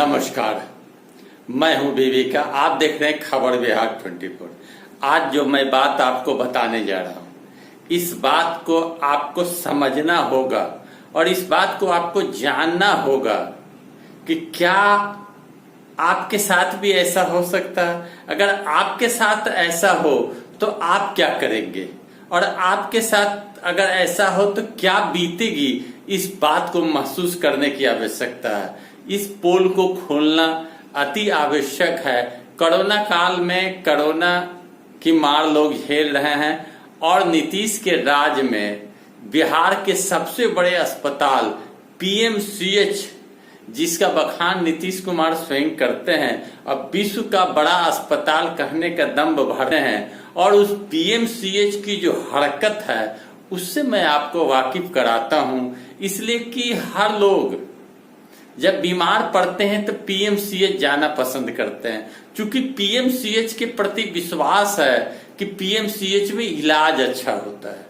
नमस्कार, मैं हूं विवेका। आप देख रहे हैं खबर विहार 24। आज जो मैं बात आपको बताने जा रहा हूं, इस बात को आपको समझना होगा और इस बात को आपको जानना होगा कि क्या आपके साथ भी ऐसा हो सकता है। अगर आपके साथ ऐसा हो तो आप क्या करेंगे, और आपके साथ अगर ऐसा हो तो क्या बीतेगी, इस बात को महसूस करने की आवश्यकता है। इस पोल को खोलना अति आवश्यक है। कोरोना काल में कोरोना की मार लोग झेल रहे हैं और नीतीश के राज में बिहार के सबसे बड़े अस्पताल पीएमसीएच, जिसका बखान नीतीश कुमार स्वयं करते हैं, अब विश्व का बड़ा अस्पताल कहने का दम भरते हैं, और उस पीएमसीएच की जो हरकत है उससे मैं आपको वाकिफ कराता हूं। इसलिए कि हर लोग जब बीमार पड़ते हैं तो पीएमसीएच जाना पसंद करते हैं, क्योंकि पीएमसीएच के प्रति विश्वास है कि पीएमसीएच में इलाज अच्छा होता है।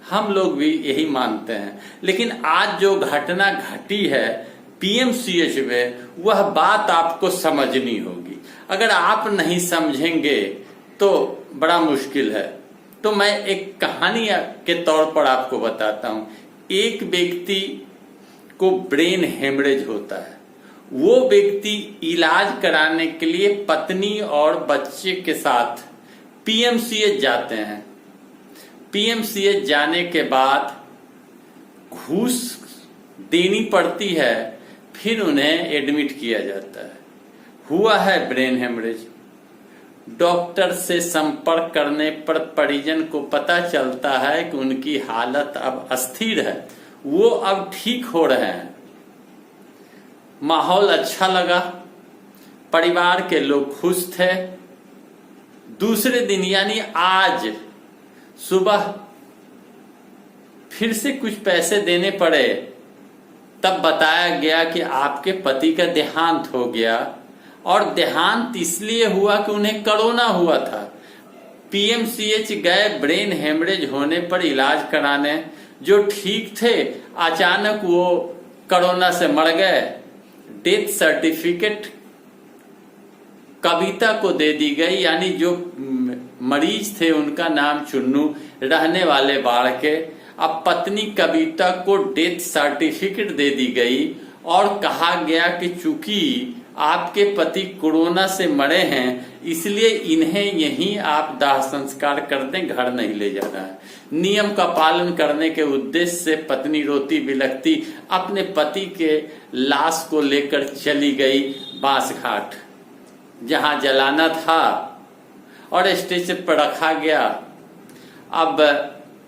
हम लोग भी यही मानते हैं। लेकिन आज जो घटना घटी है पीएमसीएच में, वह बात आपको समझनी होगी। अगर आप नहीं समझेंगे तो बड़ा मुश्किल है। तो मैं एक कहानी के तौर पर आपको बताता हूं। एक व्यक्ति को ब्रेन हेमरेज होता है। वो व्यक्ति इलाज कराने के लिए पत्नी और बच्चे के साथ पीएमसीएच जाते हैं। पीएमसीएच जाने के बाद घूस देनी पड़ती है, फिर उन्हें एडमिट किया जाता है। हुआ है ब्रेन हेमरेज। डॉक्टर से संपर्क करने पर परिजन को पता चलता है कि उनकी हालत अब अस्थिर है, वो अब ठीक हो रहे हैं। माहौल अच्छा लगा, परिवार के लोग खुश थे। दूसरे दिन यानी आज सुबह फिर से कुछ पैसे देने पड़े, तब बताया गया कि आपके पति का देहांत हो गया। और देहांत इसलिए हुआ कि उन्हें कोरोना हुआ था। पीएमसीएच गए ब्रेन हेमरेज होने पर इलाज कराने, जो ठीक थे अचानक वो कोरोना से मर गए। डेथ सर्टिफिकेट कविता को दे दी गई, यानी जो मरीज थे उनका नाम चुन्नू, रहने वाले बाढ़ के। अब पत्नी कविता को डेथ सर्टिफिकेट दे दी गई और कहा गया कि चूंकि आपके पति कोरोना से मरे हैं, इसलिए इन्हें यहीं आप दाह संस्कार कर दें, घर नहीं ले जाना है। नियम का पालन करने के उद्देश्य से पत्नी रोती बिलखती अपने पति के लाश को लेकर चली गई बांसघाट, जहां जलाना था, और स्टेज पर रखा गया। अब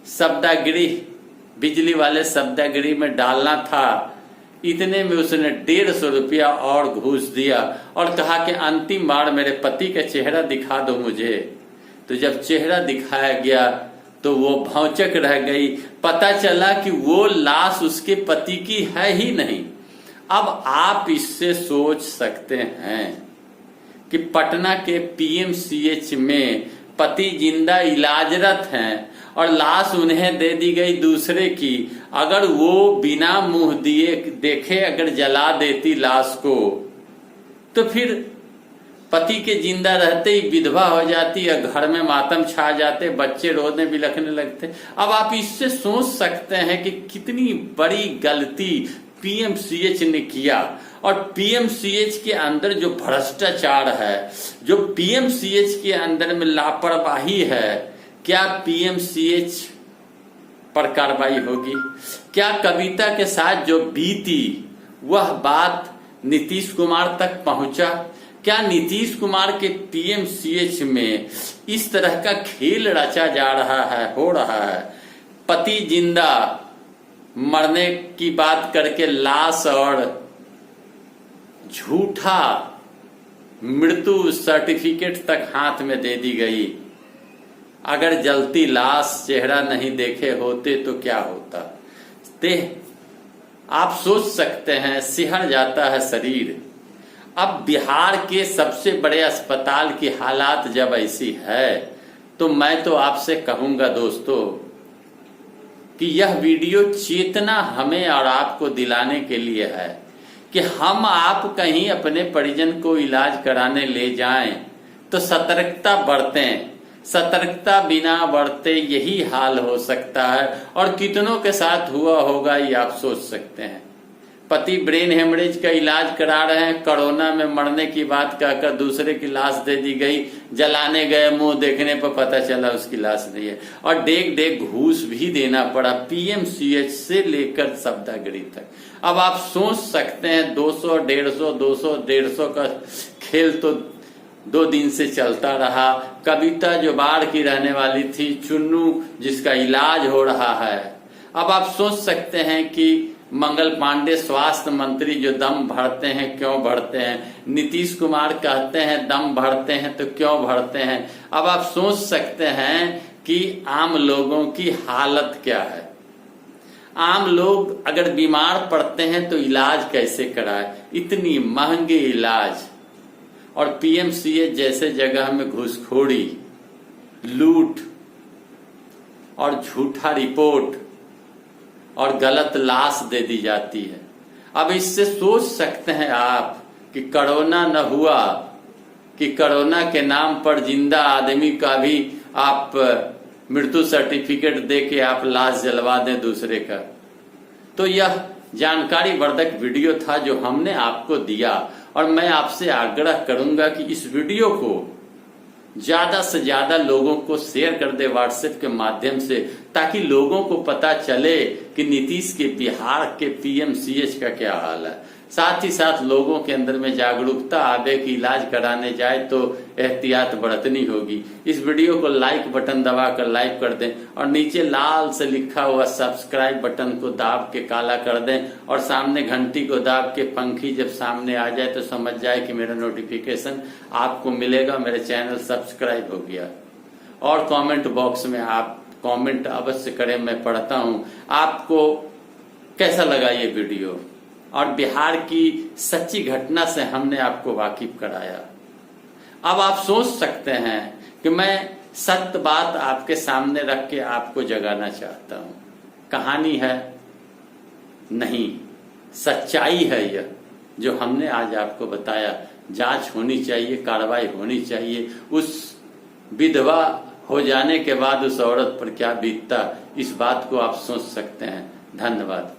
शब्दागिरी, बिजली वाले शब्दागिरी में डालना था। इतने में उसने 150 रुपया और घूस दिया और कहा कि अंतिम बार मेरे पति का चेहरा दिखा दो मुझे। तो जब चेहरा दिखाया गया तो वो भौचक रह गई। पता चला कि वो लाश उसके पति की है ही नहीं। अब आप इससे सोच सकते हैं कि पटना के पीएमसीएच में पति जिंदा इलाजरत हैं और लाश उन्हें दे दी गई दूसरे की। अगर वो बिना मुंह दिए देखे अगर जला देती लाश को, तो फिर पति के जिंदा रहते ही विधवा हो जाती या घर में मातम छा जाते, बच्चे रोने बिलखने लगते। अब आप इससे सोच सकते हैं कि कितनी बड़ी गलती पीएमसीएच ने किया। और पीएमसीएच के अंदर जो भ्रष्टाचार है, जो पीएमसीएच के अंदर में लापरवाही है, क्या पीएमसीएच पर कार्रवाई होगी? क्या कविता के साथ जो बीती वह बात नीतीश कुमार तक पहुंचा? क्या नीतीश कुमार के पीएमसीएच में इस तरह का खेल रचा जा रहा है, हो रहा है? पति जिंदा मरने की बात करके लाश और झूठा मृत्यु सर्टिफिकेट तक हाथ में दे दी गई। अगर जलती लाश चेहरा नहीं देखे होते तो क्या होता? आप सोच सकते हैं, सिहर जाता है शरीर। अब बिहार के सबसे बड़े अस्पताल की हालात जब ऐसी है, तो मैं तो आपसे कहूंगा दोस्तों कि यह वीडियो चेतना हमें और आपको दिलाने के लिए है कि हम आप कहीं अपने परिजन को इलाज कराने ले जाएं तो सतर्कता बरतें। सतर्कता बिना बरते यही हाल हो सकता है, और कितनों के साथ हुआ होगा ये आप सोच सकते हैं। पति ब्रेन हेमरेज का इलाज करा रहे हैं, कोरोना में मरने की बात कहकर दूसरे की लाश दे दी गई, जलाने गए, मुंह देखने पर पता चला उसकी लाश नहीं है, और डेग डेग घूस भी देना पड़ा पीएमसीएच से लेकर सब्दागढ़ी तक। अब आप सोच सकते हैं 200, 150 का खेल तो 2 दिन से चलता रहा। कविता जो बाढ़ की रहने वाली थी, चुन्नू जिसका इलाज हो रहा है। अब आप सोच सकते हैं कि मंगल पांडे स्वास्थ्य मंत्री जो दम भरते हैं, क्यों भरते हैं। नीतीश कुमार कहते हैं दम भरते हैं तो क्यों भरते हैं। अब आप सोच सकते हैं कि आम लोगों की हालत क्या है। आम लोग अगर बीमार पड़ते हैं तो इलाज कैसे कराए, इतनी महंगे इलाज, और पीएमसीएच जैसे जगह में घूसखोरी, लूट और झूठा रिपोर्ट और गलत लाश दे दी जाती है। अब इससे सोच सकते हैं आप कि कोरोना न हुआ, कि कोरोना के नाम पर जिंदा आदमी का भी आप मृत्यु सर्टिफिकेट दे के आप लाश जलवा दें दूसरे का। तो यह जानकारी वर्धक वीडियो था जो हमने आपको दिया, और मैं आपसे आग्रह करूंगा कि इस वीडियो को ज्यादा से ज्यादा लोगों को शेयर कर दे व्हाट्सएप के माध्यम से, ताकि लोगों को पता चले कि नीतीश के बिहार के पीएमसीएच का क्या हाल है। साथ ही साथ लोगों के अंदर में जागरूकता आवे कि इलाज कराने जाए तो एहतियात बरतनी होगी। इस वीडियो को लाइक बटन दबाकर लाइक कर दें, और नीचे लाल से लिखा हुआ सब्सक्राइब बटन को दाब के काला कर दें, और सामने घंटी को दाब के पंखी जब सामने आ जाए तो समझ जाए कि मेरा नोटिफिकेशन आपको मिलेगा, मेरे चैनल सब्सक्राइब हो गया। और कमेंट बॉक्स में आप कमेंट अवश्य करें, मैं पढ़ता हूं। आपको कैसा लगा ये वीडियो, और बिहार की सच्ची घटना से हमने आपको वाकिफ कराया। अब आप सोच सकते हैं कि मैं सत्य बात आपके सामने रख के आपको जगाना चाहता हूं। कहानी है नहीं, सच्चाई है यह जो हमने आज आपको बताया। जांच होनी चाहिए, कार्रवाई होनी चाहिए। उस विधवा हो जाने के बाद उस औरत पर क्या बीतता, इस बात को आप सोच सकते हैं। धन्यवाद।